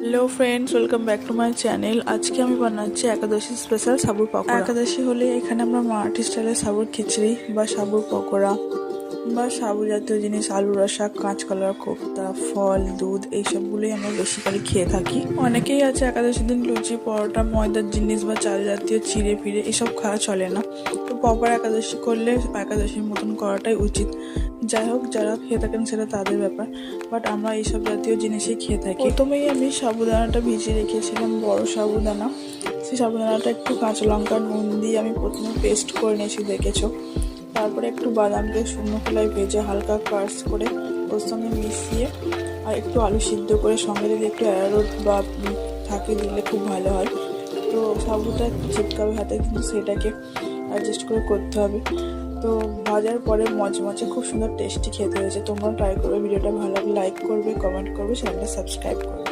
Hello friends, welcome back to my channel. আজকে আমি বানাচ্ছি একাদশী স্পেশাল সাবুর পকোড়া। একাদশী হলে এখানে আমরা মারাঠি স্টাইলের সাবুর খিচড়ি বা সাবুর পকোড়া বা সাবু জাতীয় জিনিস, আলু রসা, কাঁচকলার কোফতা, ফল, দুধ, এইসবগুলোই আমরা বেশি করে খেয়ে থাকি। অনেকেই আছে একাদশীর দিন লুচি, পরোটা, ময়দার জিনিস বা চাল জাতীয় চিড়ে ফিরে এসব খাওয়া চলে না। তো প্রপার একাদশী করলে একাদশীর মতন করাটাই উচিত। যাই হোক, যারা খেয়ে থাকেন সেটা তাদের ব্যাপার, বাট আমরা এইসব জাতীয় জিনিসই খেয়ে থাকি। প্রথমেই আমি সাবুদানাটা ভিজিয়ে রেখেছিলাম, বড় সাবুদানা। সেই সাবুদানাটা একটু কাঁচা লঙ্কা নুন দিয়ে আমি প্রথমে পেস্ট করে নিয়েছি, দেখেছো। তারপরে একটু বাদামকে শুকনো খোলায় ভেজে হালকা ক্রাশ করে ওর সঙ্গে মিশিয়ে আর একটু আলু সিদ্ধ করে সঙ্গে যদি একটু অ্যারারুট বা থাকে দিলে খুব ভালো হয়। তো সাবুটা একটু চিপকাবে হাতে, কিন্তু সেটাকে অ্যাডজাস্ট করে করতে হবে। তো ভাজার পরে মচমচে খুব সুন্দর টেস্টি খেতে হয়েছে। তোমরা ট্রাই করবে। ভিডিওটা ভালো লাগলে লাইক করবে, কমেন্ট করবে, চ্যানেলটা সাবস্ক্রাইব করবে।